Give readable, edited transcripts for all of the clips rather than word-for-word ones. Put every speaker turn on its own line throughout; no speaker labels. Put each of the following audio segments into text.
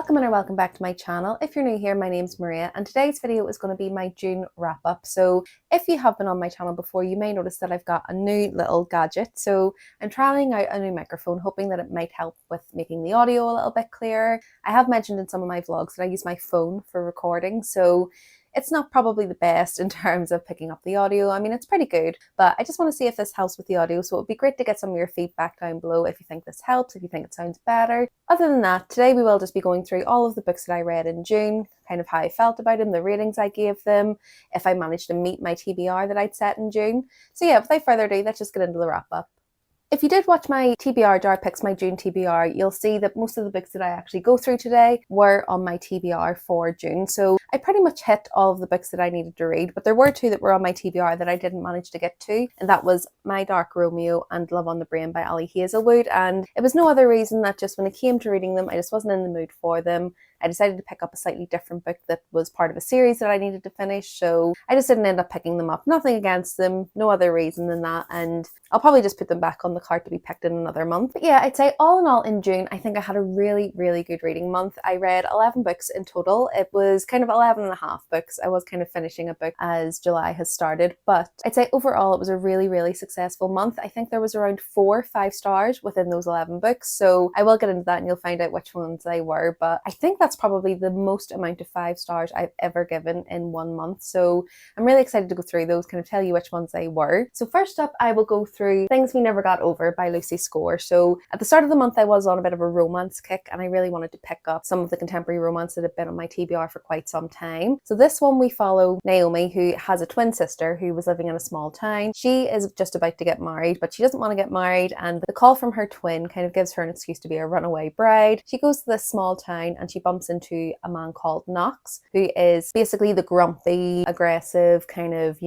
Welcome or welcome back to my channel. If you're new here, my name's Maria and today's video is going to be my June wrap up. So if you have been on my channel before, you may notice that I've got a new little gadget. So I'm trying out a new microphone, hoping that it might help with making the audio a little bit clearer. I have mentioned in some of my vlogs that I use my phone for recording, so it's not probably the best in terms of picking up the audio. I mean, it's pretty good, but I just want to see if this helps with the audio. So it would be great to get some of your feedback down below if you think this helps, if you think it sounds better. Other than that, today we will just be going through all of the books that I read in June, kind of how I felt about them, the ratings I gave them, if I managed to meet my TBR that I'd set in June. So yeah, without further ado, let's just get into the wrap up. If you did watch my TBR jar picks, my June TBR, you'll see that most of the books that I actually go through today were on my TBR for June. So I pretty much hit all of the books that I needed to read, but there were two that were on my TBR that I didn't manage to get to, and that was My Dark Romeo and Love on the Brain by Ali Hazelwood. And it was no other reason that just when it came to reading them, I just wasn't in the mood for them. I decided to pick up a slightly different book that was part of a series that I needed to finish, so I just didn't end up picking them up. Nothing against them, no other reason than that, and I'll probably just put them back on the cart to be picked in another month. But yeah, I'd say all in all in June, I think I had a really good reading month. I read 11 books in total. It was kind of 11 and a half books. I was kind of finishing a book as July has started, but I'd say overall it was a really successful month. I think there was around 4 5-stars within those 11 books, so I will get into that and you'll find out which ones they were, but I think that's probably the most amount of 5 stars I've ever given in 1 month. So I'm really excited to go through those, kind of tell you which ones they were. So first up, I will go through Things We Never Got Over by Lucy Score. So at the start of the month, I was on a bit of a romance kick and I really wanted to pick up some of the contemporary romance that had been on my TBR for quite some time. So this one we follow Naomi, who has a twin sister who was living in a small town. She is just about to get married, but she doesn't want to get married, and the call from her twin kind of gives her an excuse to be a runaway bride. She goes to this small town and she bumps into a man called Knox, who is basically the grumpy, aggressive, kind of,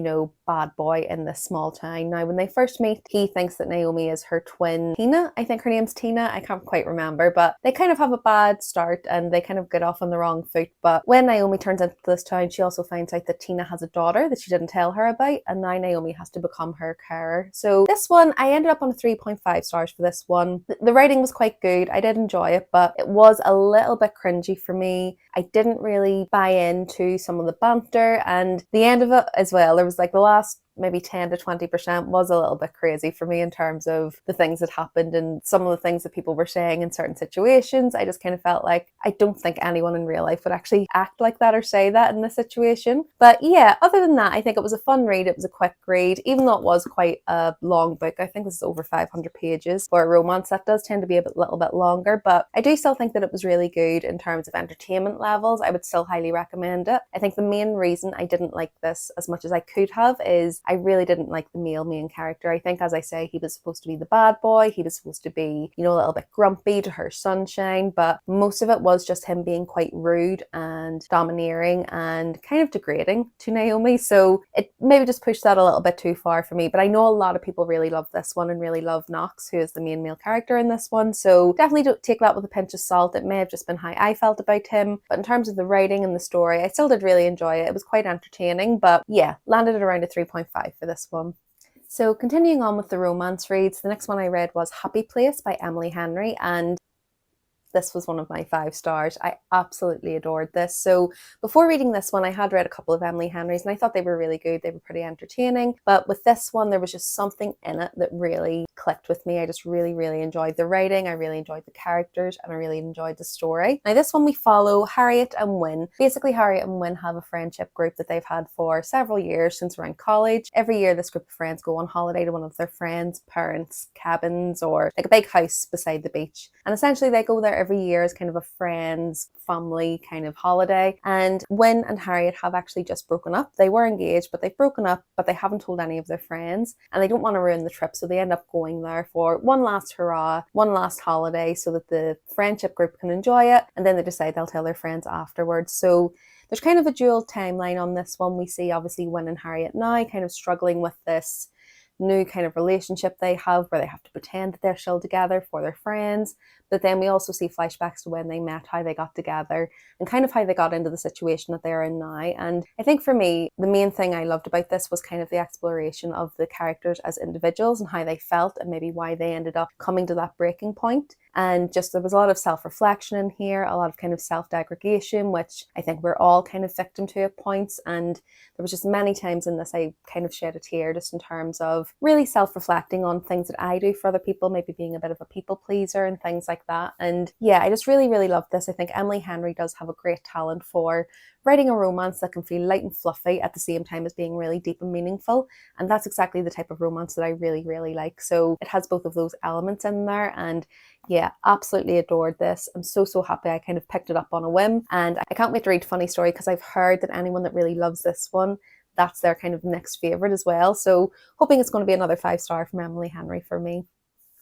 bad boy in this small town. Now, when they first meet, he thinks that Naomi is her twin Tina. I think her name's Tina. I can't quite remember, but they kind of have a bad start and they kind of get off on the wrong foot. But when Naomi turns into this town, she also finds out that Tina has a daughter that she didn't tell her about, and now Naomi has to become her carer. So this one, I ended up on a 3.5 stars for this one. The writing was quite good. I did enjoy it, but it was a little bit cringy for me. I didn't really buy into some of the banter, and the end of it as well, there was like the last maybe 10 to 20% was a little bit crazy for me in terms of the things that happened and some of the things that people were saying in certain situations. I just kind of felt like I don't think anyone in real life would actually act like that or say that in this situation. But yeah, other than that, I think it was a fun read. It was a quick read, even though it was quite a long book. I think this is over 500 pages for a romance. That does tend to be a little bit longer, but I do still think that it was really good in terms of entertainment levels. I would still highly recommend it. I think the main reason I didn't like this as much as I could have is I really didn't like the male main character. I think, as I say, he was supposed to be the bad boy. He was supposed to be, a little bit grumpy to her sunshine, but most of it was just him being quite rude and domineering and kind of degrading to Naomi. So it maybe just pushed that a little bit too far for me. But I know a lot of people really love this one and really love Knox, who is the main male character in this one. So definitely don't take that with a pinch of salt. It may have just been how I felt about him. But in terms of the writing and the story, I still did really enjoy it. It was quite entertaining, but yeah, landed at around a 3.5 for this one. So continuing on with the romance reads, the next one I read was Happy Place by Emily Henry, and this was one of my 5 stars. I absolutely adored this. So before reading this one, I had read a couple of Emily Henry's and I thought they were really good. They were pretty entertaining. But with this one, there was just something in it that really clicked with me. I just really enjoyed the writing. I really enjoyed the characters and I really enjoyed the story. Now this one we follow Harriet and Wynne. Basically, Harriet and Wynne have a friendship group that they've had for several years since around college. Every year this group of friends go on holiday to one of their friends' parents' cabins or like a big house beside the beach. And essentially they go there every year as kind of a friends, family kind of holiday. And Wynne and Harriet have actually just broken up. They were engaged, but they've broken up, but they haven't told any of their friends and they don't want to ruin the trip. So they end up going there for one last hurrah, one last holiday so that the friendship group can enjoy it. And then they decide they'll tell their friends afterwards. So there's kind of a dual timeline on this one. We see obviously Wynne and Harriet now kind of struggling with this new kind of relationship they have where they have to pretend that they're still together for their friends. But then we also see flashbacks to when they met, how they got together and kind of how they got into the situation that they're in now. And I think for me, the main thing I loved about this was kind of the exploration of the characters as individuals and how they felt and maybe why they ended up coming to that breaking point. And just there was a lot of self-reflection in here, a lot of kind of self-degradation, which I think we're all kind of victim to at points. And there was just many times in this I kind of shed a tear just in terms of really self-reflecting on things that I do for other people, maybe being a bit of a people pleaser and things like that. And yeah, I just really, really loved this. I think Emily Henry does have a great talent for writing a romance that can feel light and fluffy at the same time as being really deep and meaningful. And that's exactly the type of romance that I really, really like. So it has both of those elements in there. And yeah, absolutely adored this. I'm so, so happy I kind of picked it up on a whim. And I can't wait to read Funny Story because I've heard that anyone that really loves this one, that's their kind of next favourite as well. So hoping it's going to be another 5-star from Emily Henry for me.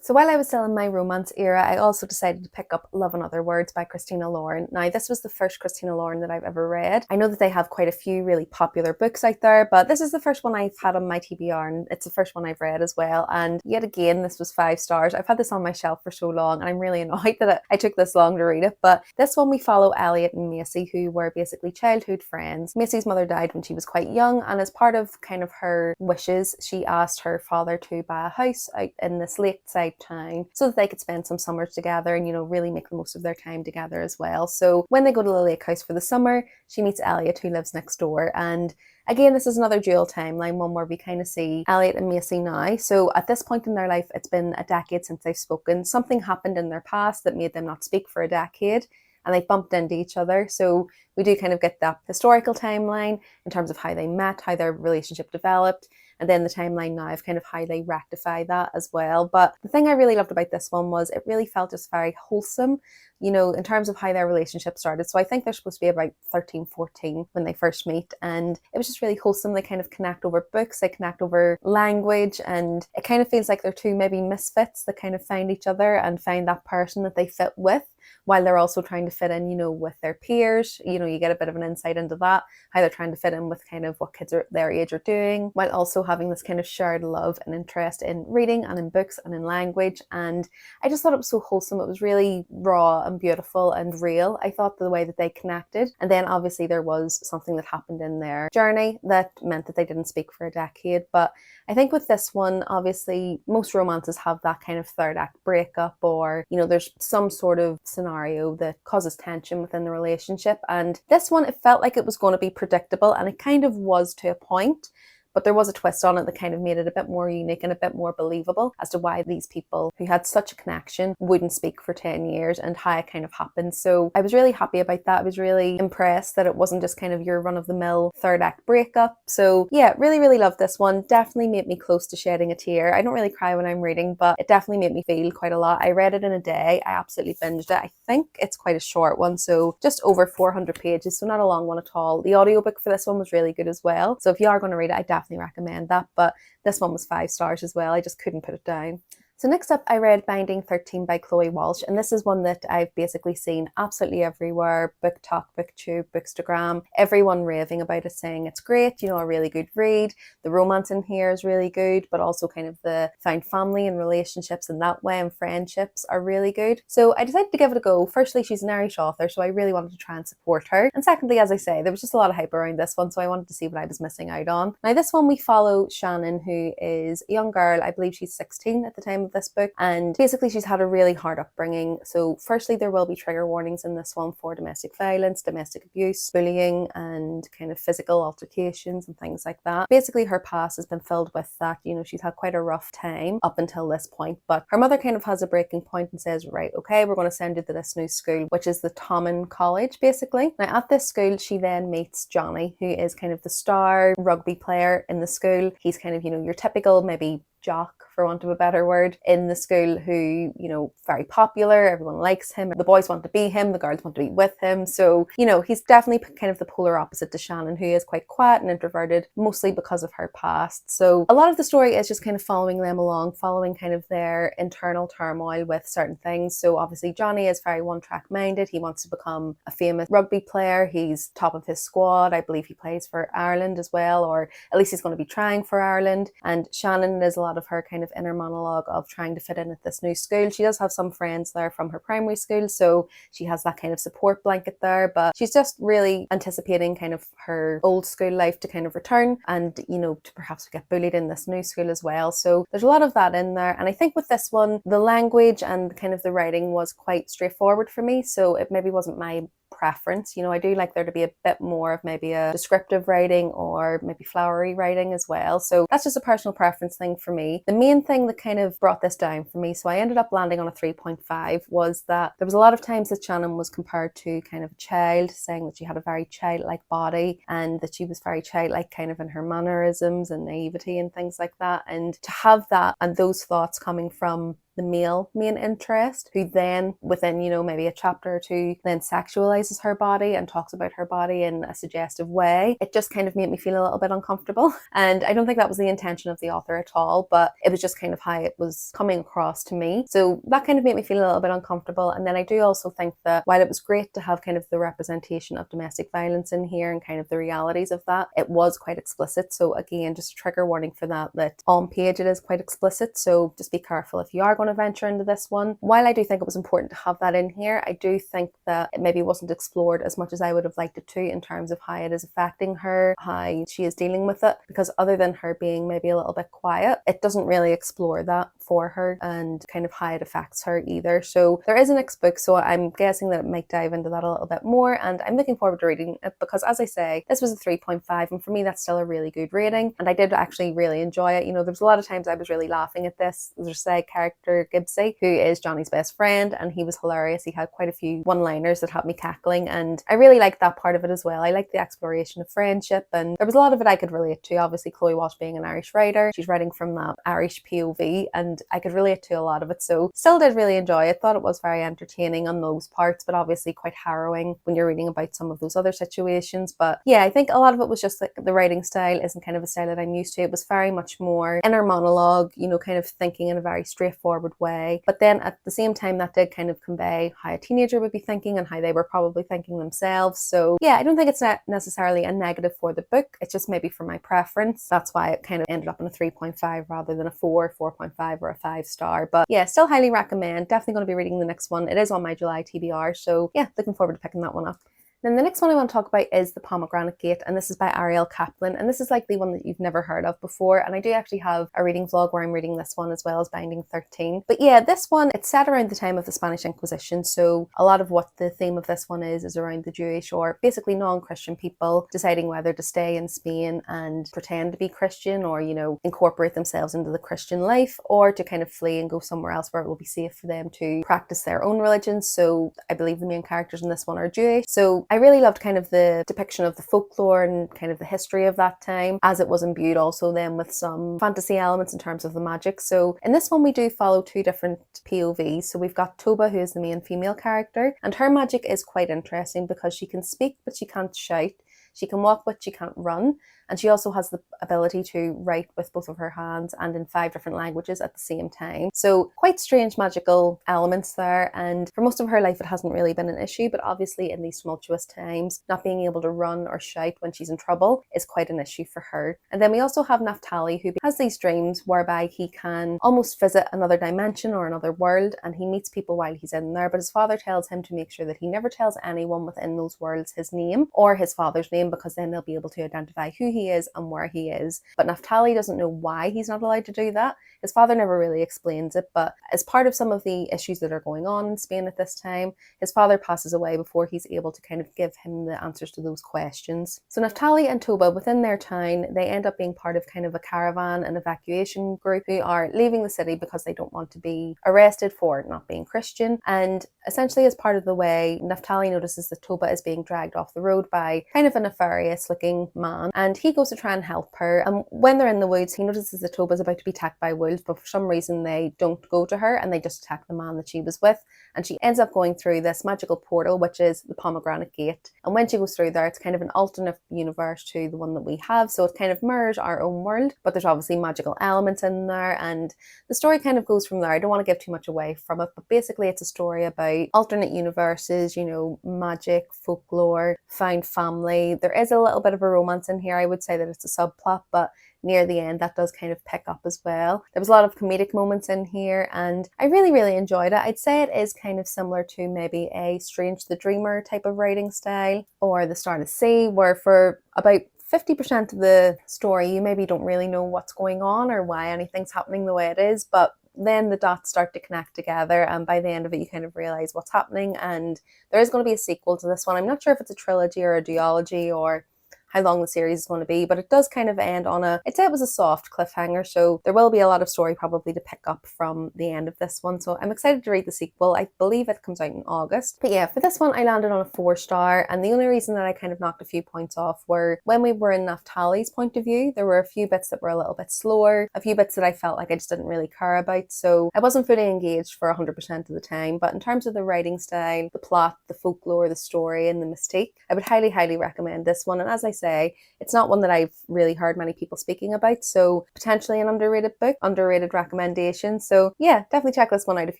So while I was still in my romance era, I also decided to pick up Love and Other Words by Christina Lauren. Now, this was the first Christina Lauren that I've ever read. I know that they have quite a few really popular books out there, but this is the first one I've had on my TBR, and it's the first one I've read as well. And yet again, this was 5 stars. I've had this on my shelf for so long, and I'm really annoyed that I took this long to read it. But this one, we follow Elliot and Macy, who were basically childhood friends. Macy's mother died when she was quite young, and as part of kind of her wishes, she asked her father to buy a house out in this lakeside town so that they could spend some summers together and, you know, really make the most of their time together as well. So when they go to the lake house for the summer, she meets Elliot, who lives next door. And again, this is another dual timeline, one where we kind of see Elliot and Macy now. So at this point in their life, it's been a decade since they've spoken. Something happened in their past that made them not speak for a decade, and they bumped into each other. So we do kind of get that historical timeline in terms of how they met, how their relationship developed, and then the timeline now of kind of how they rectify that as well. But the thing I really loved about this one was it really felt just very wholesome, you know, in terms of how their relationship started. So I think they're supposed to be about 13, 14 when they first meet, and it was just really wholesome. They kind of connect over books, they connect over language, and it kind of feels like they're two maybe misfits that kind of find each other and find that person that they fit with, while they're also trying to fit in, you know, with their peers. You know, you get a bit of an insight into that, how they're trying to fit in with kind of what kids their age are doing, while also having this kind of shared love and interest in reading and in books and in language. And I just thought it was so wholesome. It was really raw and beautiful and real. I thought the way that they connected. And then obviously there was something that happened in their journey that meant that they didn't speak for a decade. But I think with this one, obviously most romances have that kind of third act breakup, or, you know, there's some sort of scenario that causes tension within the relationship. And this one, it felt like it was going to be predictable, and it kind of was to a point. But there was a twist on it that kind of made it a bit more unique and a bit more believable as to why these people who had such a connection wouldn't speak for 10 years and how it kind of happened. So I was really happy about that. I was really impressed that it wasn't just kind of your run-of-the-mill third act breakup. So yeah, really, really loved this one. Definitely made me close to shedding a tear. I don't really cry when I'm reading, but it definitely made me feel quite a lot. I read it in a day. I absolutely binged it. I think it's quite a short one, so just over 400 pages, so not a long one at all. The audiobook for this one was really good as well. So if you are going to read it, I definitely recommend that. But this one was 5 stars as well. I just couldn't put it down. So next up, I read Binding 13 by Chloe Walsh, and this is one that I've basically seen absolutely everywhere. Booktok, Booktube, Bookstagram, everyone raving about it, saying it's great, you know, a really good read. The romance in here is really good, but also kind of the found family and relationships in that way and friendships are really good. So I decided to give it a go. Firstly, she's an Irish author, so I really wanted to try and support her. And secondly, as I say, there was just a lot of hype around this one, so I wanted to see what I was missing out on. Now this one, we follow Shannon, who is a young girl. I believe she's 16 at the time of this book, and basically she's had a really hard upbringing. So firstly, there will be trigger warnings in this one for domestic violence, domestic abuse, bullying, and kind of physical altercations and things like that. Basically her past has been filled with that. You know, she's had quite a rough time up until this point, but her mother kind of has a breaking point and says, right, okay, we're going to send you to this new school, which is the Tommen College basically. Now at this school, she then meets Johnny, who is kind of the star rugby player in the school. He's kind of, you know, your typical maybe jock, for want of a better word, in the school, who, you know, very popular, everyone likes him, the boys want to be him, the girls want to be with him. So, you know, he's definitely kind of the polar opposite to Shannon, who is quite quiet and introverted, mostly because of her past. So a lot of the story is just kind of following them along, following kind of their internal turmoil with certain things. So obviously Johnny is very one-track minded. He wants to become a famous rugby player. He's top of his squad. I believe he plays for Ireland as well, or at least he's going to be trying for Ireland. And Shannon is a lot lot of her kind of inner monologue of trying to fit in at this new school. She does have some friends there from her primary school, so she has that kind of support blanket there, but she's just really anticipating kind of her old school life to kind of return and, you know, to perhaps get bullied in this new school as well. So there's a lot of that in there. And I think with this one, the language and kind of the writing was quite straightforward for me, so it maybe wasn't my preference. You know, I do like there to be a bit more of maybe a descriptive writing or maybe flowery writing as well. So that's just a personal preference thing for me. The main thing that kind of brought this down for me, so I ended up landing on a 3.5, was that there was a lot of times that Shannon was compared to kind of a child, saying that she had a very childlike body and that she was very childlike kind of in her mannerisms and naivety and things like that. And to have that and those thoughts coming from the male main interest, who then within, you know, maybe a chapter or two then sexualizes her body and talks about her body in a suggestive way, it just kind of made me feel a little bit uncomfortable. And I don't think that was the intention of the author at all, but it was just kind of how it was coming across to me. So that kind of made me feel a little bit uncomfortable. And then I do also think that while it was great to have kind of the representation of domestic violence in here and kind of the realities of that, it was quite explicit. So again, just a trigger warning for that, that on page it is quite explicit. So just be careful if you are going to venture into this one. While I do think it was important to have that in here, I do think that it maybe wasn't explored as much as I would have liked it to in terms of how it is affecting her, how she is dealing with it, because other than her being maybe a little bit quiet, it doesn't really explore that for her and kind of how it affects her either. So there is a next book, so I'm guessing that it might dive into that a little bit more, and I'm looking forward to reading it because, as I say, this was a 3.5, and for me that's still a really good rating, and I did actually really enjoy it. You know, there was a lot of times I was really laughing at this. There's a side character, Gibbsy, who is Johnny's best friend, and he was hilarious. He had quite a few one-liners that had me cackling, and I really liked that part of it as well. I liked the exploration of friendship, and there was a lot of it I could relate to. Obviously, Chloe Walsh being an Irish writer, she's writing from that Irish POV, and I could relate to a lot of it, so still did really enjoy it. Thought it was very entertaining on those parts, but obviously quite harrowing when you're reading about some of those other situations. But yeah, I think a lot of it was just like the writing style isn't kind of a style that I'm used to. It was very much more inner monologue, you know, kind of thinking in a very straightforward way, but then at the same time that did kind of convey how a teenager would be thinking and how they were probably thinking themselves. So yeah, I don't think it's not necessarily a negative for the book, it's just maybe for my preference. That's why it kind of ended up in a 3.5 rather than a 4, 4.5 or a 5-star. But yeah, still highly recommend. Definitely going to be reading the next one. It is on my July TBR, so yeah, looking forward to picking that one up. Then the next one I want to talk about is The Pomegranate Gate, and this is by Ariel Kaplan, and this is likely one that you've never heard of before, and I do actually have a reading vlog where I'm reading this one as well as Binding 13. But yeah, this one, it's set around the time of the Spanish Inquisition, so a lot of what the theme of this one is around the Jewish or basically non-Christian people deciding whether to stay in Spain and pretend to be Christian or, you know, incorporate themselves into the Christian life, or to kind of flee and go somewhere else where it will be safe for them to practice their own religion. So I believe the main characters in this one are Jewish. So I really loved kind of the depiction of the folklore and kind of the history of that time, as it was imbued also then with some fantasy elements in terms of the magic. So in this one we do follow two different POVs. So we've got Toba, who is the main female character, and her magic is quite interesting because she can speak but she can't shout. She can walk but she can't run, and she also has the ability to write with both of her hands and in 5 different languages at the same time. So quite strange magical elements there, and for most of her life it hasn't really been an issue, but obviously in these tumultuous times, not being able to run or shout when she's in trouble is quite an issue for her. And then we also have Naphtali, who has these dreams whereby he can almost visit another dimension or another world, and he meets people while he's in there, but his father tells him to make sure that he never tells anyone within those worlds his name or his father's name, because then they'll be able to identify who he is and where he is. But Naphtali doesn't know why he's not allowed to do that. His father never really explains it, but as part of some of the issues that are going on in Spain at this time, his father passes away before he's able to kind of give him the answers to those questions. So Naphtali and Toba, within their town, they end up being part of kind of a caravan and evacuation group who are leaving the city because they don't want to be arrested for not being Christian. And essentially as part of the way, Naphtali notices that Toba is being dragged off the road by kind of a nefarious looking man, and he goes to try and help her. And when they're in the woods, he notices that Toba is about to be attacked by wolves, but for some reason they don't go to her and they just attack the man that she was with, and she ends up going through this magical portal, which is the Pomegranate Gate. And when she goes through there, it's kind of an alternate universe to the one that we have, so it kind of mirrors our own world, but there's obviously magical elements in there, and the story kind of goes from there. I don't want to give too much away from it, but basically it's a story about alternate universes, you know, magic, folklore, found family. There is a little bit of a romance in here, I would say that it's a subplot, but near the end that does kind of pick up as well. There was a lot of comedic moments in here and I really enjoyed it. I'd say it is kind of similar to maybe a Strange the Dreamer type of writing style, or The Starless Sea, where for about 50% of the story you maybe don't really know what's going on or why anything's happening the way it is, but then the dots start to connect together, and by the end of it you kind of realize what's happening. And there is going to be a sequel to this one. I'm not sure if it's a trilogy or a duology or how long the series is going to be, but it does kind of end on I'd say it was a soft cliffhanger, so there will be a lot of story probably to pick up from the end of this one. So I'm excited to read the sequel. I believe it comes out in August. But yeah, for this one I landed on a 4-star, and the only reason that I kind of knocked a few points off were when we were in Naphtali's point of view, there were a few bits that were a little bit slower, a few bits that I felt like I just didn't really care about, so I wasn't fully engaged for 100% of the time. But in terms of the writing style, the plot, the folklore, the story, and the mystique, I would highly recommend this one. And as I say, it's not one that I've really heard many people speaking about, so potentially an underrated book, underrated recommendation. So yeah, definitely check this one out if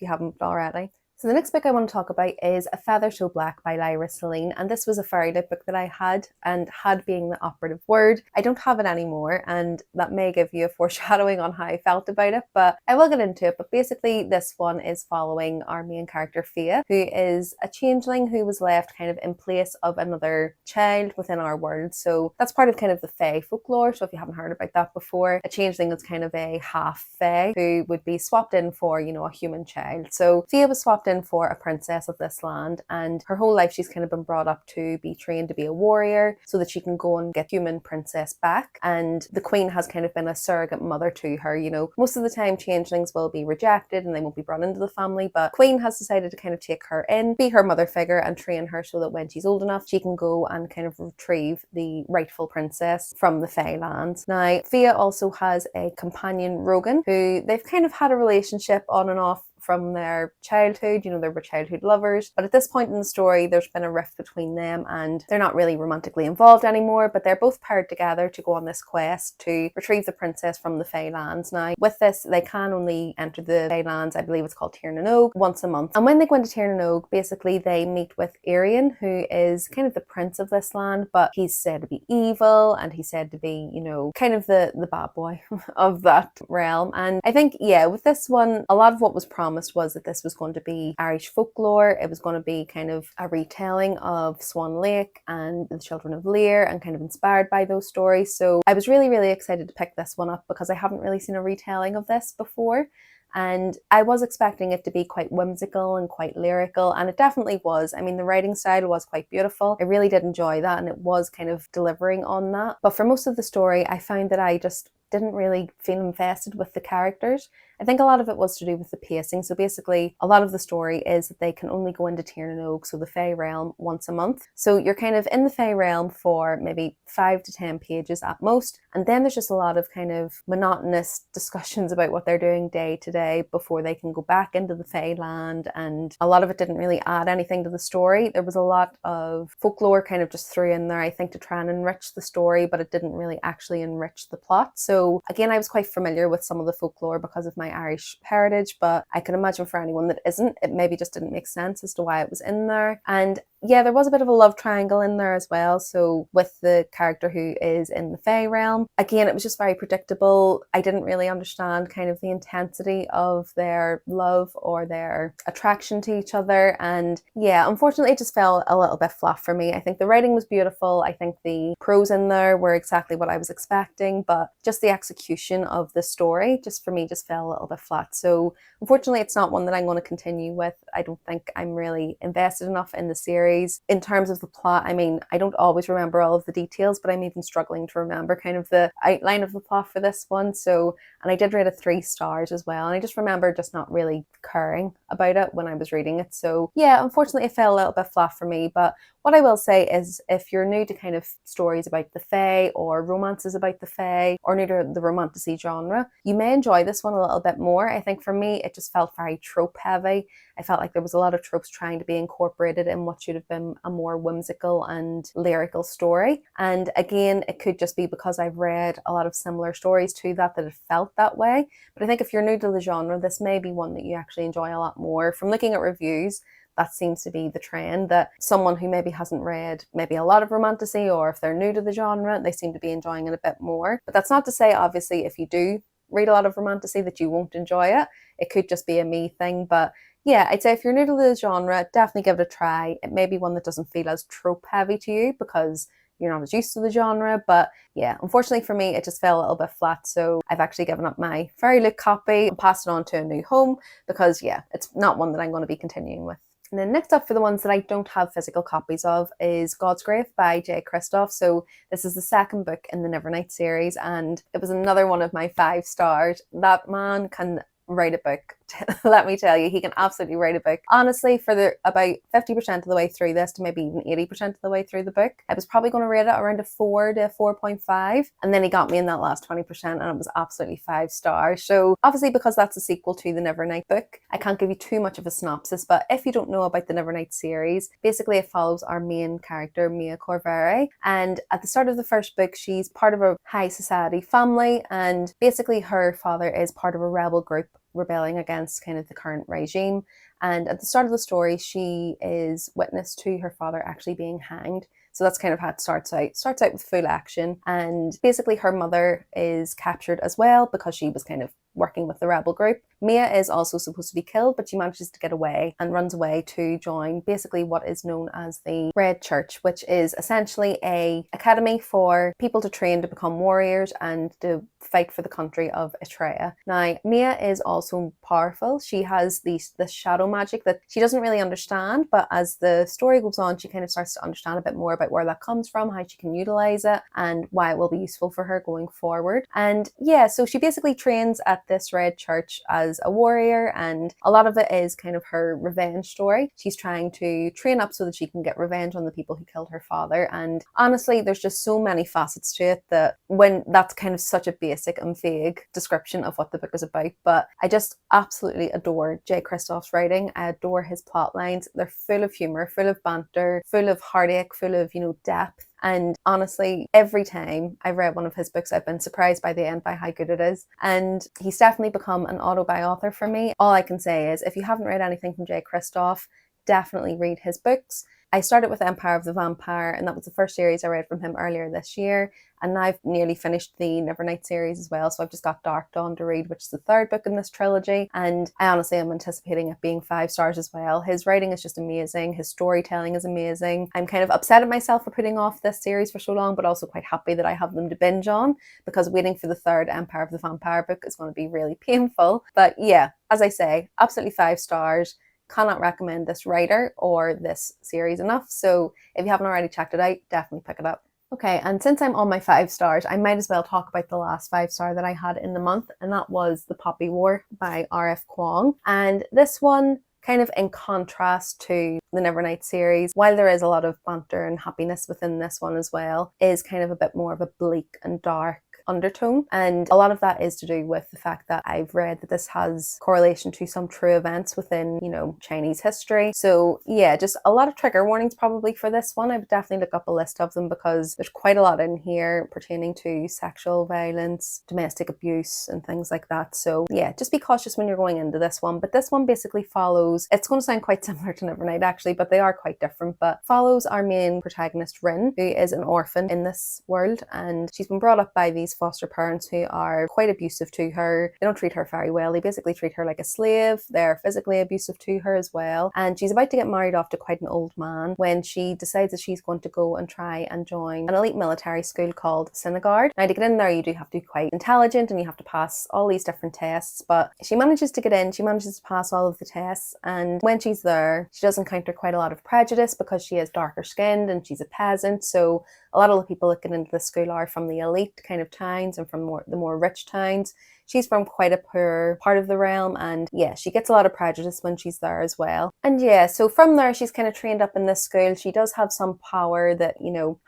you haven't already. So the next book I want to talk about is A Feather So Black by Lyra Celine, and this was a fairy tale book that I had, and had being the operative word. I don't have it anymore, and that may give you a foreshadowing on how I felt about it, but I will get into it. But basically this one is following our main character Fia, who is a changeling who was left kind of in place of another child within our world. So that's part of kind of the fae folklore, so if you haven't heard about that before, a changeling is kind of a half fae who would be swapped in for, you know, a human child. So Fia was swapped in for a princess of this land, and her whole life she's kind of been brought up to be trained to be a warrior so that she can go and get human princess back. And the queen has kind of been a surrogate mother to her. You know, most of the time changelings will be rejected and they won't be brought into the family, but queen has decided to kind of take her in, be her mother figure, and train her so that when she's old enough she can go and kind of retrieve the rightful princess from the Fae lands. Now Fia also has a companion, Rogan, who they've kind of had a relationship on and off from their childhood. You know, they were childhood lovers, but at this point in the story there's been a rift between them and they're not really romantically involved anymore, but they're both paired together to go on this quest to retrieve the princess from the Fae lands. Now with this they can only enter the Fae lands, I believe it's called Tir na Nog, once a month. And when they go into Tir na Nog, basically they meet with Arian, who is kind of the prince of this land, but he's said to be evil and he's said to be, you know, kind of the bad boy of that realm. And I think, yeah, with this one a lot of what was promised was that this was going to be Irish folklore. It was going to be kind of a retelling of Swan Lake and the Children of Lear, and kind of inspired by those stories. So I was really excited to pick this one up because I haven't really seen a retelling of this before. And I was expecting it to be quite whimsical and quite lyrical, and it definitely was. I mean, the writing style was quite beautiful. I really did enjoy that, and it was kind of delivering on that. But for most of the story, I found that I just didn't really feel invested with the characters. I think a lot of it was to do with the pacing. So basically, a lot of the story is that they can only go into Tir na Nog, so the Fae realm, once a month. So you're kind of in the Fae realm for maybe 5 to 10 pages at most. And then there's just a lot of kind of monotonous discussions about what they're doing day to day before they can go back into the Fae land. And a lot of it didn't really add anything to the story. There was a lot of folklore kind of just threw in there, I think, to try and enrich the story, but it didn't really actually enrich the plot. So again, I was quite familiar with some of the folklore because of my Irish heritage, but I can imagine for anyone that isn't, it maybe just didn't make sense as to why it was in there. And yeah, there was a bit of a love triangle in there as well. So with the character who is in the Fae realm, again, it was just very predictable. I didn't really understand kind of the intensity of their love or their attraction to each other. And yeah, unfortunately, it just fell a little bit flat for me. I think the writing was beautiful. I think the prose in there were exactly what I was expecting, but just the execution of the story just for me just fell a little bit flat. So unfortunately, it's not one that I'm going to continue with. I don't think I'm really invested enough in the series. In terms of the plot, I mean, I don't always remember all of the details, but I'm even struggling to remember kind of the outline of the plot for this one. So, and I did rate it 3 stars as well, and I just remember just not really caring about it when I was reading it. So yeah, unfortunately it fell a little bit flat for me. But what I will say is, if you're new to kind of stories about the Fae or romances about the Fae, or new to the romantasy genre, you may enjoy this one a little bit more. I think for me, it just felt very trope heavy. I felt like there was a lot of tropes trying to be incorporated in what should have been a more whimsical and lyrical story. And again, it could just be because I've read a lot of similar stories to that it felt that way. But I think if you're new to the genre, this may be one that you actually enjoy a lot more. From looking at reviews, that seems to be the trend, that someone who maybe hasn't read maybe a lot of romantasy, or if they're new to the genre, they seem to be enjoying it a bit more. But that's not to say, obviously, if you do read a lot of romantasy, that you won't enjoy it. It could just be a me thing. But yeah, I'd say if you're new to the genre, definitely give it a try. It may be one that doesn't feel as trope heavy to you because you're not as used to the genre. But yeah, unfortunately for me, it just fell a little bit flat. So I've actually given up my Fairy Look copy and passed it on to a new home because yeah, it's not one that I'm going to be continuing with. And then next up, for the ones that I don't have physical copies of, is God's Graef by J. Kristoff. So this is the second book in the Nevernight series, and it was another one of my 5 stars. That man can write a book. Let me tell you, he can absolutely write a book. Honestly, for the about 50% of the way through this, to maybe even 80% of the way through the book, I was probably going to rate it around a 4 to 4.5, and then he got me in that last 20%, and it was absolutely 5 stars. So obviously, because that's a sequel to the Nevernight book, I can't give you too much of a synopsis, but if you don't know about the Nevernight series, basically it follows our main character, Mia Corvere, and at the start of the first book, she's part of a high society family, and basically her father is part of a rebel group rebelling against kind of the current regime. And at the start of the story, she is witness to her father actually being hanged. So that's kind of how it starts out. It starts out with full action, and basically her mother is captured as well because she was kind of working with the rebel group. Mia is also supposed to be killed, but she manages to get away and runs away to join basically what is known as the Red Church, which is essentially a academy for people to train to become warriors and to fight for the country of Etrea. Now, Mia is also powerful. She has this shadow magic that she doesn't really understand, but as the story goes on, she kind of starts to understand a bit more about where that comes from, how she can utilize it, and why it will be useful for her going forward. And yeah, so she basically trains at this Red Church as a warrior, and a lot of it is kind of her revenge story. She's trying to train up so that she can get revenge on the people who killed her father. And honestly, there's just so many facets to it that when that's kind of such a basic and vague description of what the book is about. But I just absolutely adore J. Kristoff's writing. I adore his plot lines. They're full of humor, full of banter, full of heartache, full of, depth. And honestly, every time I've read one of his books, I've been surprised by the end by how good it is. And he's definitely become an auto-author for me. All I can say is, if you haven't read anything from J. Kristoff, definitely read his books. I started with Empire of the Vampire, and that was the first series I read from him earlier this year. And now I've nearly finished the Nevernight series as well, so I've just got Dark Dawn to read, which is the 3rd book in this trilogy. And I honestly am anticipating it being 5 stars as well. His writing is just amazing. His storytelling is amazing. I'm kind of upset at myself for putting off this series for so long, but also quite happy that I have them to binge on, because waiting for the 3rd Empire of the Vampire book is going to be really painful. But yeah, as I say, absolutely 5 stars. Cannot recommend this writer or this series enough. So if you haven't already checked it out, definitely pick it up. Okay, and since I'm on my 5 stars, I might as well talk about the last 5-star that I had in the month, and that was The Poppy War by R.F. Kuang. And this one, kind of in contrast to the Nevernight series, while there is a lot of banter and happiness within this one as well, is kind of a bit more of a bleak and dark undertone. And a lot of that is to do with the fact that I've read that this has correlation to some true events within, Chinese history. So yeah, just a lot of trigger warnings probably for this one. I would definitely look up a list of them because there's quite a lot in here pertaining to sexual violence, domestic abuse, and things like that. So yeah, just be cautious when you're going into this one. But this one basically follows, it's going to sound quite similar to Nevernight actually, but they are quite different, but follows our main protagonist, Rin, who is an orphan in this world, and she's been brought up by these foster parents who are quite abusive to her. They don't treat her very well. They basically treat her like a slave. They're physically abusive to her as well. And she's about to get married off to quite an old man when she decides that she's going to go and try and join an elite military school called Synagard. Now, to get in there, you do have to be quite intelligent and you have to pass all these different tests, but she manages to get in. She manages to pass all of the tests, and when she's there, she does encounter quite a lot of prejudice because she is darker skinned and she's a peasant. So a lot of the people that get into the school are from the elite kind of towns and from the more rich towns. She's from quite a poor part of the realm, and yeah, she gets a lot of prejudice when she's there as well. And yeah, so from there, she's kind of trained up in this school. She does have some power that,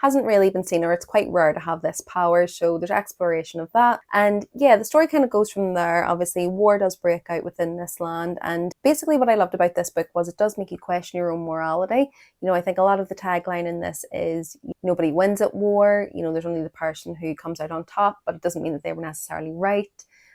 hasn't really been seen, or it's quite rare to have this power, so there's exploration of that. And yeah, the story kind of goes from there. Obviously, war does break out within this land, and basically what I loved about this book was it does make you question your own morality. I think a lot of the tagline in this is nobody wins at war. There's only the person who comes out on top, but it doesn't mean that they were necessarily right.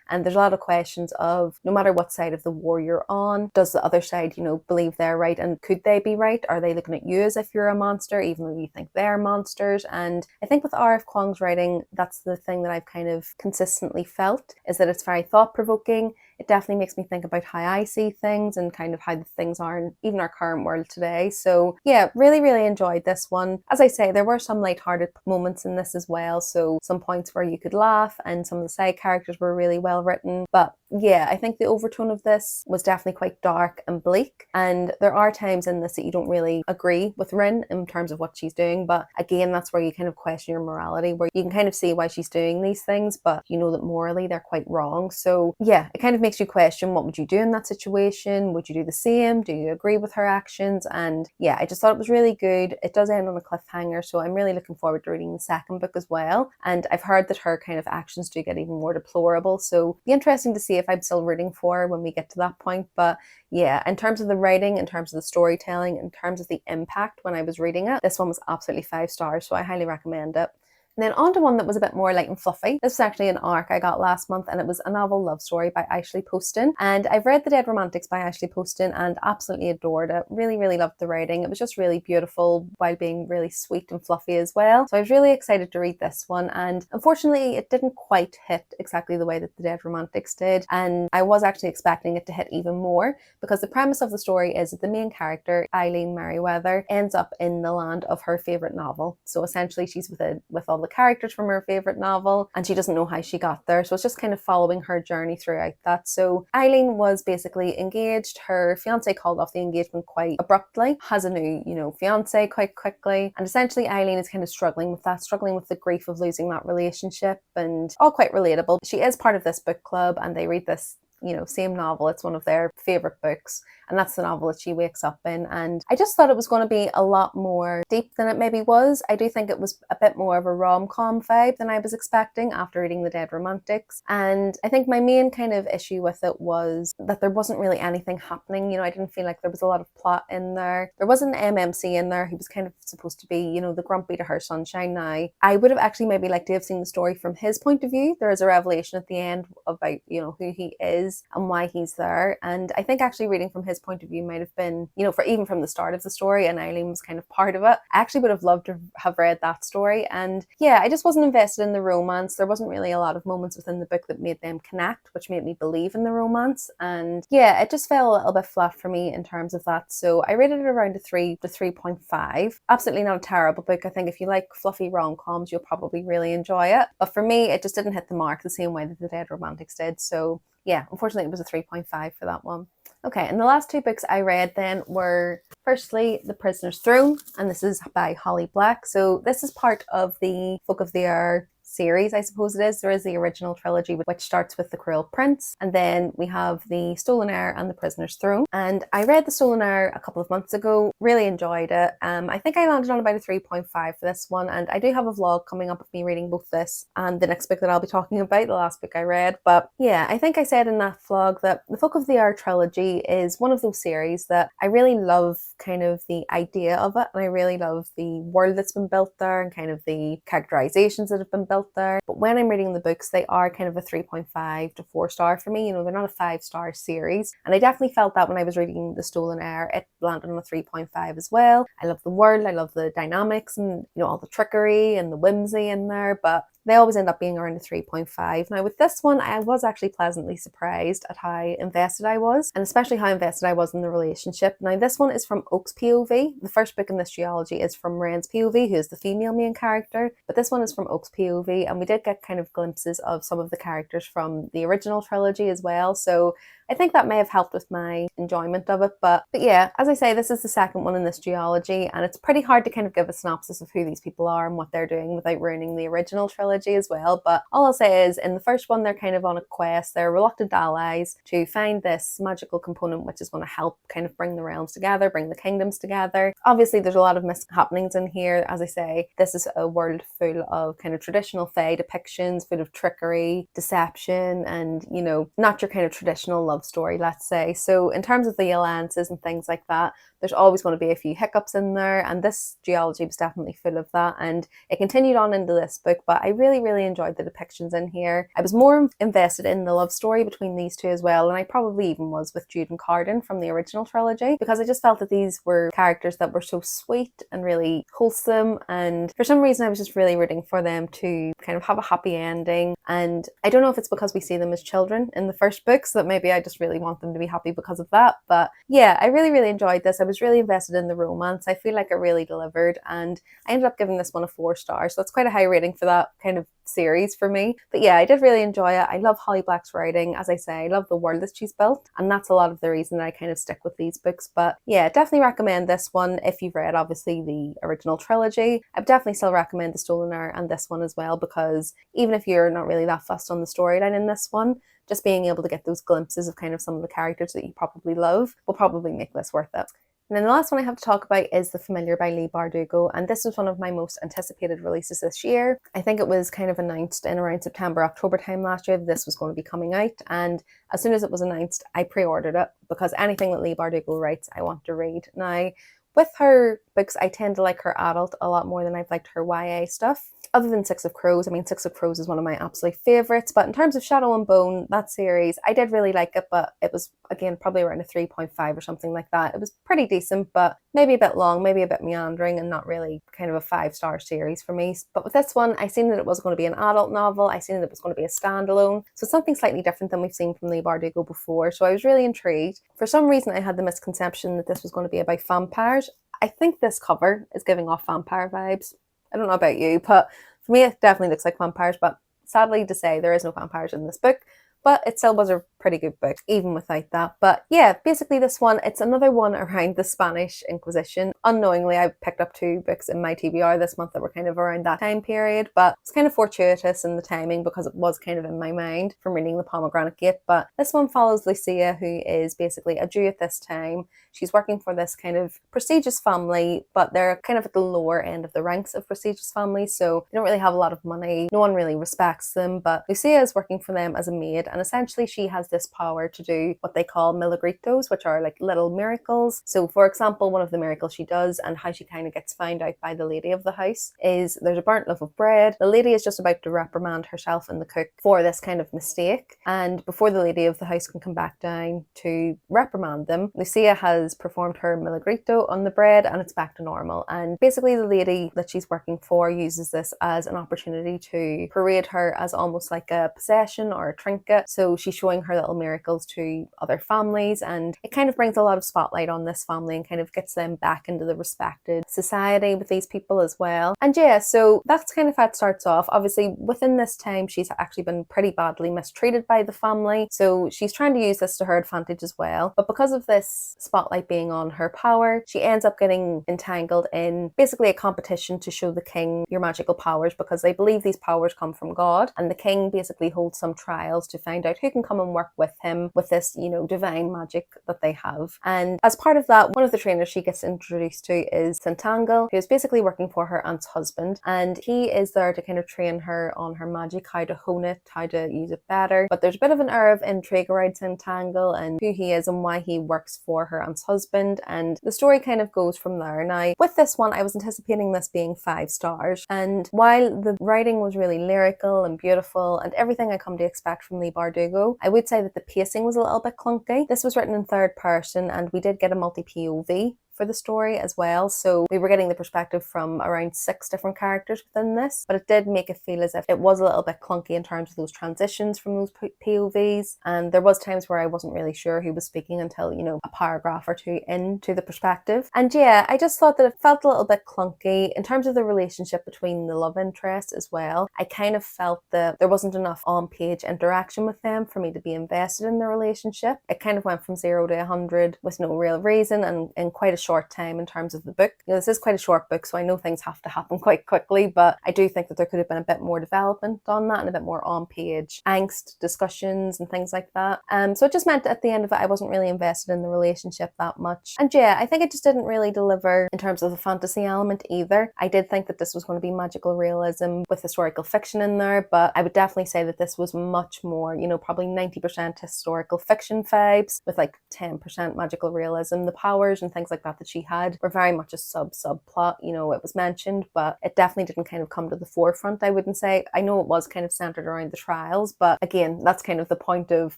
And there's a lot of questions of, no matter what side of the war you're on, does the other side, you know, believe they're right, and could they be right? Are they looking at you as if you're a monster, even though you think they're monsters? And I think with R.F. Kuang's writing, that's the thing that I've kind of consistently felt, is that it's very thought-provoking. It definitely makes me think about how I see things and kind of how the things are in even our current world today. So yeah, really, really enjoyed this one. As I say, there were some lighthearted moments in this as well. So some points where you could laugh, and some of the side characters were really well written. But yeah, I think the overtone of this was definitely quite dark and bleak. And there are times in this that you don't really agree with Rin in terms of what she's doing. But again, that's where you kind of question your morality, where you can kind of see why she's doing these things, but you know that morally they're quite wrong. So yeah, it kind of makes you question, what would you do in that situation? Would you do the same? Do you agree with her actions? And yeah, I just thought it was really good. It does end on a cliffhanger, so I'm really looking forward to reading the second book as well. And I've heard that her kind of actions do get even more deplorable, so it'll be interesting to see if I'm still rooting for her when we get to that point. But yeah, in terms of the writing, in terms of the storytelling, in terms of the impact when I was reading it, this one was absolutely 5 stars, so I highly recommend it. And then on to one that was a bit more light and fluffy. This was actually an ARC I got last month, and it was a novel love story by Ashley Poston. And I've read The Dead Romantics by Ashley Poston and absolutely adored it. Really, really loved the writing. It was just really beautiful while being really sweet and fluffy as well. So I was really excited to read this one, and unfortunately it didn't quite hit exactly the way that The Dead Romantics did. And I was actually expecting it to hit even more, because the premise of the story is that the main character, Eileen Merriweather, ends up in the land of her favourite novel. So essentially she's with all the characters from her favourite novel, and she doesn't know how she got there. So it's just kind of following her journey throughout that. So Eileen was basically engaged. Her fiance called off the engagement quite abruptly, has a new, you know, fiance quite quickly. And essentially Eileen is kind of struggling with that, struggling with the grief of losing that relationship, and all quite relatable. She is part of this book club, and they read this, you know, same novel. It's one of their favourite books, and that's the novel that she wakes up in. And I just thought it was going to be a lot more deep than it maybe was. I do think it was a bit more of a rom-com vibe than I was expecting after reading The Dead Romantics. And I think my main kind of issue with it was that there wasn't really anything happening. You know, I didn't feel like there was a lot of plot in there. There was an MMC in there. He was kind of supposed to be, you know, the grumpy to her sunshine. Now, I would have actually maybe liked to have seen the story from his point of view. There is a revelation at the end about, you know, who he is and why he's there. And I think actually reading from his point of view might have been, you know, for even from the start of the story, and Eileen was kind of part of it. I actually would have loved to have read that story. And yeah, I just wasn't invested in the romance. There wasn't really a lot of moments within the book that made them connect, which made me believe in the romance. And yeah, it just fell a little bit flat for me in terms of that. So I rated it around a 3 to 3.5. Absolutely not a terrible book. I think if you like fluffy rom-coms, you'll probably really enjoy it. But for me, it just didn't hit the mark the same way that The Dead Romantics did. So yeah, unfortunately it was a 3.5 for that one. Okay, and the last 2 books I read then were firstly The Prisoner's Throne, and this is by Holly Black. So this is part of the Folk of the Air series, I suppose it is. There is the original trilogy, which starts with The Cruel Prince, and then we have The Stolen Heir and The Prisoner's Throne. And I read The Stolen Heir a couple of months ago, really enjoyed it. I think I landed on about a 3.5 for this one, and I do have a vlog coming up of me reading both this and the next book that I'll be talking about, the last book I read. But yeah, I think I said in that vlog that the Folk of the Air trilogy is one of those series that I really love, kind of the idea of it, and I really love the world that's been built there and kind of the characterizations that have been built there. But when I'm reading the books, they are kind of a 3.5 to 4 star for me. You know, they're not a 5-star series. And I definitely felt that when I was reading The Stolen Heir. It landed on a 3.5 as well. I love the world, I love the dynamics, and you know, all the trickery and the whimsy in there, but they always end up being around a 3.5. Now with this one, I was actually pleasantly surprised at how invested I was, and especially how invested I was in the relationship. Now this one is from Oak's POV. The first book in this duology is from Ren's POV, who is the female main character, but this one is from Oak's POV, and we did get kind of glimpses of some of the characters from the original trilogy as well, so I think that may have helped with my enjoyment of it. But yeah, as I say, this is the second one in this duology, and it's pretty hard to kind of give a synopsis of who these people are and what they're doing without ruining the original trilogy as well. But all I'll say is, in the first one, they're kind of on a quest. They're reluctant allies to find this magical component which is going to help kind of bring the realms together, bring the kingdoms together. Obviously, there's a lot of mishappenings in here. As I say, this is a world full of kind of traditional fae depictions, full of trickery, deception, and, you know, not your kind of traditional love love story, let's say. So in terms of the alliances and things like that, there's always going to be a few hiccups in there, and this duology was definitely full of that, and it continued on into this book, but I really enjoyed the depictions in here. I was more invested in the love story between these two as well, and I probably even was with Jude and Cardan from the original trilogy, because I just felt that these were characters that were so sweet and really wholesome, and for some reason I was just really rooting for them to kind of have a happy ending. And I don't know if it's because we see them as children in the first book, so that maybe I just really want them to be happy because of that. But yeah, I really enjoyed this. I was really invested in the romance. I feel like it really delivered, and I ended up giving this one a 4 stars, so that's quite a high rating for that kind of series for me. But yeah, I did really enjoy it. I love Holly Black's writing. As I say, I love the world that she's built, and that's a lot of the reason that I kind of stick with these books. But yeah, definitely recommend this one if you've read obviously the original trilogy. I would definitely still recommend The Stolen Hour and this one as well, because even if you're not really that fussed on the storyline in this one, just being able to get those glimpses of kind of some of the characters that you probably love will probably make this worth it. And then the last one I have to talk about is The Familiar by Leigh Bardugo, and this was one of my most anticipated releases this year. I think it was kind of announced in around September, October time last year that this was going to be coming out, and as soon as it was announced, I pre-ordered it, because anything that Leigh Bardugo writes, I want to read. Now, with her books, I tend to like her adult a lot more than I've liked her YA stuff. Other than Six of Crows, I mean, Six of Crows is one of my absolute favourites, but in terms of Shadow and Bone, that series, I did really like it, but it was, again, probably around a 3.5 or something like that. It was pretty decent, but maybe a bit long, maybe a bit meandering, and not really kind of a 5-star series for me. But with this one, I seen that it was going to be an adult novel, I seen that it was going to be a standalone, so something slightly different than we've seen from Leigh Bardugo before, so I was really intrigued. For some reason, I had the misconception that this was going to be about vampires. I think this cover is giving off vampire vibes. I don't know about you, but for me it definitely looks like vampires, but sadly to say there is no vampires in this book. But it still was a pretty good book, even without that. But yeah, basically this one, it's another one around the Spanish Inquisition. Unknowingly, I picked up 2 books in my TBR this month that were kind of around that time period, but it's kind of fortuitous in the timing because it was kind of in my mind from reading the Pomegranate Gate. But this one follows Lucia, who is basically a Jew at this time. She's working for this kind of prestigious family, but they're kind of at the lower end of the ranks of prestigious families, so they don't really have a lot of money. No one really respects them, but Lucia is working for them as a maid, and essentially she has this power to do what they call milagritos, which are like little miracles. So for example, one of the miracles she does, and how she kind of gets found out by the lady of the house, is there's a burnt loaf of bread. The lady is just about to reprimand herself and the cook for this kind of mistake, and before the lady of the house can come back down to reprimand them, Lucia has performed her milagrito on the bread and it's back to normal. And basically the lady that she's working for uses this as an opportunity to parade her as almost like a possession or a trinket. So she's showing her little miracles to other families, and it kind of brings a lot of spotlight on this family and kind of gets them back into the respected society with these people as well. And yeah, so that's kind of how it starts off. Obviously within this time she's actually been pretty badly mistreated by the family, so she's trying to use this to her advantage as well. But because of this spotlight being on her power, she ends up getting entangled in basically a competition to show the king your magical powers, because they believe these powers come from God, and the king basically holds some trials to find out who can come and work with him with this, you know, divine magic that they have. And as part of that, one of the trainers she gets introduced to is Centangle, who is basically working for her aunt's husband, and he is there to kind of train her on her magic, how to hone it, how to use it better. But there's a bit of an air of intrigue around Centangle and who he is and why he works for her aunt's husband, and the story kind of goes from there. Now with this one, I was anticipating this being 5 stars, and while the writing was really lyrical and beautiful and everything I come to expect from Leigh Bardugo, I would say that the pacing was a little bit clunky. This was written in 3rd person, and we did get a multi-POV for the story as well, so we were getting the perspective from around 6 different characters within this, but it did make it feel as if it was a little bit clunky in terms of those transitions from those POVs, and there was times where I wasn't really sure who was speaking until, you know, a paragraph or 2 into the perspective. And yeah, I just thought that it felt a little bit clunky in terms of the relationship between the love interest as well. I kind of felt that there wasn't enough on-page interaction with them for me to be invested in the relationship. It kind of went from 0 to 100 with no real reason and in quite a short time in terms of the book. You know, this is quite a short book, so I know things have to happen quite quickly, but I do think that there could have been a bit more development on that and a bit more on-page angst discussions and things like that. So it just meant at the end of it, I wasn't really invested in the relationship that much. And yeah, I think it just didn't really deliver in terms of the fantasy element either. I did think that this was going to be magical realism with historical fiction in there, but I would definitely say that this was much more, you know, probably 90% historical fiction vibes with like 10% magical realism. The powers and things like that she had were very much a subplot, you know, it was mentioned, but it definitely didn't kind of come to the forefront, I wouldn't say. I know it was kind of centered around the trials, but again, that's kind of the point of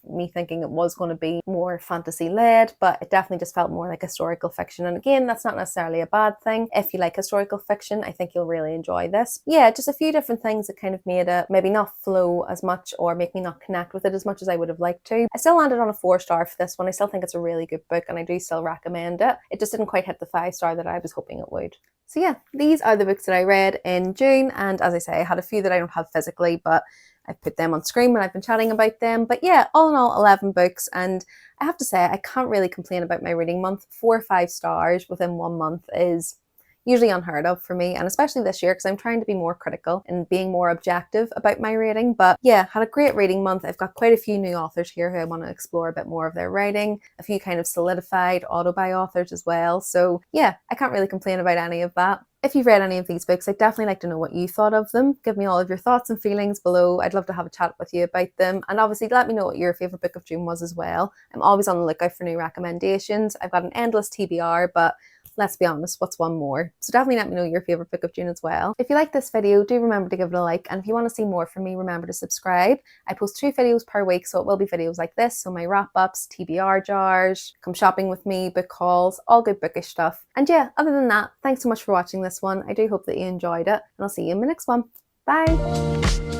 me thinking it was going to be more fantasy led, but it definitely just felt more like historical fiction. And again, that's not necessarily a bad thing. If you like historical fiction, I think you'll really enjoy this. Yeah, just a few different things that kind of made it maybe not flow as much or make me not connect with it as much as I would have liked to. I still landed on a 4-star for this one. I still think it's a really good book and I do still recommend it. It just didn't quite hit the 5-star that I was hoping it would. So yeah, these are the books that I read in June, and as I say, I had a few that I don't have physically, but I've put them on screen when I've been chatting about them. But yeah, all in all, 11 books, and I have to say, I can't really complain about my reading month. 4 or 5 stars within 1 month is usually unheard of for me, and especially this year because I'm trying to be more critical and being more objective about my rating. But yeah, had a great reading month. I've got quite a few new authors here who I want to explore a bit more of their writing, a few kind of solidified auto-buy authors as well. So yeah, I can't really complain about any of that. If you've read any of these books, I'd definitely like to know what you thought of them. Give me all of your thoughts and feelings below. I'd love to have a chat with you about them. And obviously let me know what your favourite book of June was as well. I'm always on the lookout for new recommendations. I've got an endless TBR, but let's be honest, what's one more? So definitely let me know your favourite book of June as well. If you like this video, do remember to give it a like. And if you want to see more from me, remember to subscribe. I post 2 videos per week, so it will be videos like this. So my wrap-ups, TBR jars, come shopping with me, book hauls, all good bookish stuff. And yeah, other than that, thanks so much for watching this one. I do hope that you enjoyed it, and I'll see you in the next one. Bye!